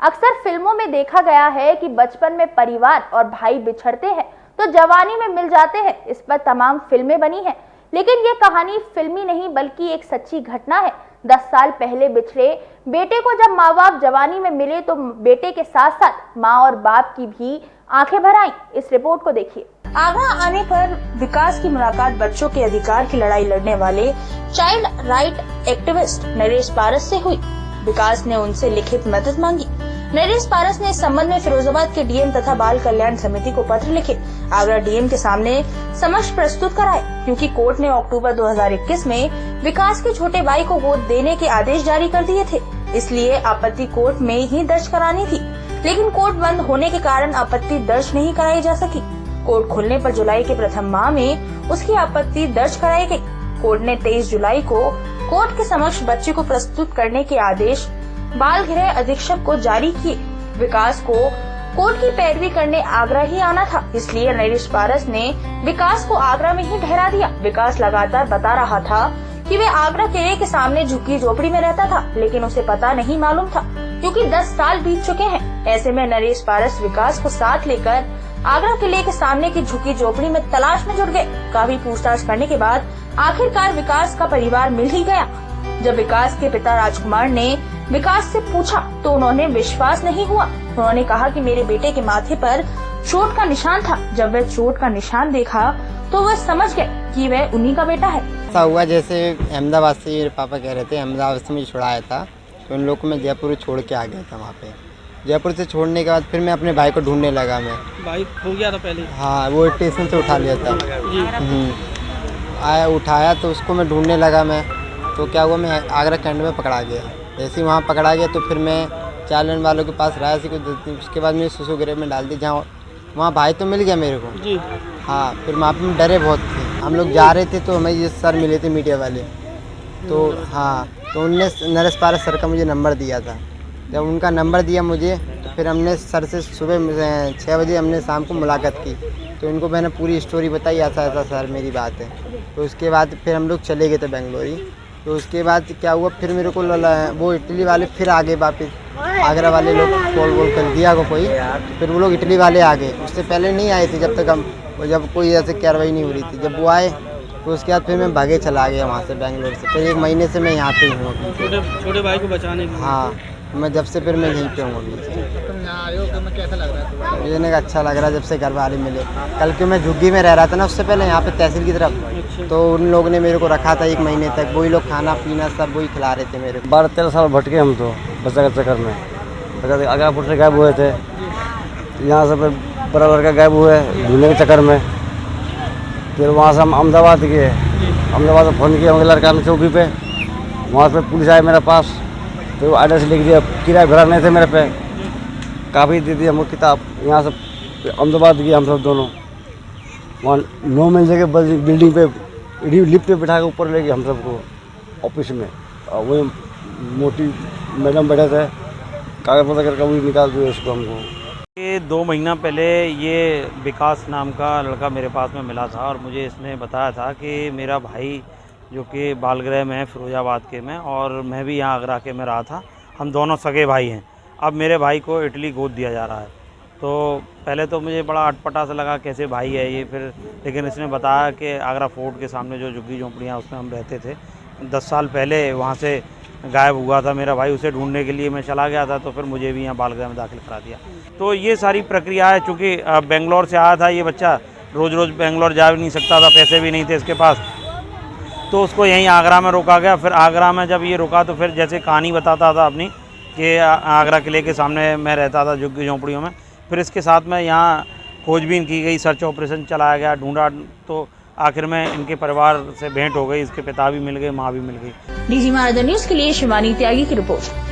अक्सर फिल्मों में देखा गया है कि बचपन में परिवार और भाई बिछड़ते हैं तो जवानी में मिल जाते हैं। इस पर तमाम फिल्में बनी हैं, लेकिन ये कहानी फिल्मी नहीं बल्कि एक सच्ची घटना है। 10 साल पहले बिछड़े बेटे को जब माँ बाप जवानी में मिले तो बेटे के साथ साथ माँ और बाप की भी आंखें भर आईं। इस रिपोर्ट को देखिए। आगरा आने पर विकास की मुलाकात बच्चों के अधिकार की लड़ाई लड़ने वाले चाइल्ड राइट एक्टिविस्ट नरेश पारस से हुई। विकास ने उनसे लिखित मदद मांगी। नरेश पारस ने इस संबंध में फिरोजाबाद के डीएम तथा बाल कल्याण समिति को पत्र लिखे आगरा डीएम के सामने समक्ष प्रस्तुत कराए, क्योंकि कोर्ट ने अक्टूबर 2021 में विकास के छोटे भाई को गोद देने के आदेश जारी कर दिए थे। इसलिए आपत्ति कोर्ट में ही दर्ज करानी थी, लेकिन कोर्ट बंद होने के कारण आपत्ति दर्ज नहीं कराई जा सकी। कोर्ट खुलने पर जुलाई के प्रथम माह में उसकी आपत्ति दर्ज कराई गई। कोर्ट ने 23 जुलाई को कोर्ट के समक्ष बच्चे को प्रस्तुत करने के आदेश बाल गृह अधीक्षक को जारी किए। विकास को कोर्ट की पैरवी करने आगरा ही आना था, इसलिए नरेश पारस ने विकास को आगरा में ही ठहरा दिया। विकास लगातार बता रहा था कि वे आगरा किले के सामने झुग्गी झोपड़ी में रहता था, लेकिन उसे पता नहीं मालूम था, क्योंकि 10 साल बीत चुके हैं। ऐसे में नरेश पारस विकास को साथ लेकर आगरा किले के सामने की झुग्गी झोपड़ी में तलाश में जुट गए। काफी पूछताछ करने के बाद आखिरकार विकास का परिवार मिल ही गया। जब विकास के पिता राजकुमार ने विकास से पूछा तो उन्होंने विश्वास नहीं हुआ। उन्होंने कहा कि मेरे बेटे के माथे पर चोट का निशान था। जब वह चोट का निशान देखा तो वह समझ गए कि वह उन्हीं का बेटा है। ऐसा हुआ जैसे अहमदाबाद से मेरे पापा कह रहे थे, अहमदाबाद से मुझे छुड़ाया था तो उन लोग को मैं जयपुर छोड़ के आ गया था। वहाँ पे जयपुर से छोड़ने के बाद फिर मैं अपने भाई को ढूंढने लगा। मैं भाई खो गया था पहले? हाँ, वो स्टेशन से उठा लिया था। आया उठाया तो उसको मैं ढूंढने लगा। मैं तो क्या हुआ, मैं आगरा कैंट में पकड़ा गया। जैसे ही वहाँ पकड़ा गया तो फिर मैं चालन वालों के पास रहा सी कुछ दिन। उसके बाद मैं सुसु गृह में डाल दी, जहाँ वहाँ भाई तो मिल गया मेरे को जी। हाँ, फिर वहाँ पे डरे बहुत थे। हम लोग जा रहे थे तो हमें ये सर मिले थे मीडिया वाले, तो हाँ, तो उनने नरेश पारस सर का मुझे नंबर दिया था। जब उनका नंबर दिया मुझे तो फिर हमने सर से सुबह 6 बजे हमने शाम को मुलाकात की। तो उनको मैंने पूरी स्टोरी बताई, ऐसा ऐसा सर मेरी बात है। तो उसके बाद फिर हम लोग चले गए थे बेंगलोर। तो उसके बाद क्या हुआ, फिर मेरे को वो इटली वाले फिर आ गए वापस। आगरा वाले लोग कॉल कर दिया को कोई, फिर वो लोग इटली वाले आ गए। उससे पहले नहीं आए थे, जब तक हम जब कोई ऐसे कार्रवाई नहीं हो रही थी। जब वो आए तो उसके बाद फिर मैं भागे चला गया वहाँ से बेंगलोर से। फिर 1 महीने से मैं यहाँ पे ही हूँ। छोटे भाई को बचाने के लिए? हाँ, मैं जब से फिर मैं यहीं पे हूँ अभी। तुम यहाँ आए हो तो मैं कैसा लग रहा है? मुझे अच्छा लग रहा है जब से घर वाले मिले। कल के मैं झुग्गी में रह रहा था ना, उससे पहले यहाँ पे तहसील की तरफ, तो उन लोगों ने मेरे को रखा था 1 महीने तक। वही लोग खाना पीना सब वही खिला रहे थे मेरे को। 12-13 साल भटके हम तो बच्चा के चक्कर में। आगरापुर से गायब हुए थे, यहाँ से बराबर का गायब हुए ढूंढने के चक्कर में। फिर वहाँ से हम अहमदाबाद गए। अहमदाबाद से फ़ोन किया उनके लड़का ने चौकी पे, वहाँ से पुलिस आए मेरे पास। तो एड्रेस लिख दिया, किराया भरा नहीं थे मेरे पे, काफ़ी दे दिया हमको किताब। यहाँ से अहमदाबाद गए हम सब दोनों। वहाँ 9 मंजिल के बिल्डिंग पे लिफ्ट पे बिठा के ऊपर ले गए हम सबको ऑफिस में। और वही मोटी मैडम बैठे थे, कागज पत्र करके वही निकाल दिए उसको हमको। ये 2 महीना पहले ये विकास नाम का लड़का मेरे पास में मिला था और मुझे इसने बताया था कि मेरा भाई जो कि बालगृह में है फिरोजाबाद के में, और मैं भी यहाँ आगरा के में रहा था, हम दोनों सगे भाई हैं। अब मेरे भाई को इटली गोद दिया जा रहा है। तो पहले तो मुझे बड़ा अटपटा सा लगा, कैसे भाई है ये। फिर लेकिन इसने बताया कि आगरा फोर्ट के सामने जो झुग्गी झोंपड़ियाँ उसमें हम रहते थे, 10 साल पहले वहाँ से गायब हुआ था मेरा भाई। उसे ढूंढने के लिए मैं चला गया था, तो फिर मुझे भी यहाँ बालगृह में दाखिल करा दिया। तो ये सारी प्रक्रिया है। चूँकि बेंगलोर से आया था ये बच्चा, रोज़ रोज़ बेंगलोर जा भी नहीं सकता था, पैसे भी नहीं थे इसके पास, तो उसको यहीं आगरा में रोका गया। फिर आगरा में जब ये रुका तो फिर जैसे कहानी बताता था अपनी कि आगरा किले के सामने मैं रहता था झुग्गी झोंपड़ियों में। फिर इसके साथ में यहाँ खोजबीन की गई, सर्च ऑपरेशन चलाया गया, ढूंढा, तो आखिर में इनके परिवार से भेंट हो गई। इसके पिता भी मिल गए, माँ भी मिल गई। डीजी महाराजा न्यूज के लिए शिवानी त्यागी की रिपोर्ट।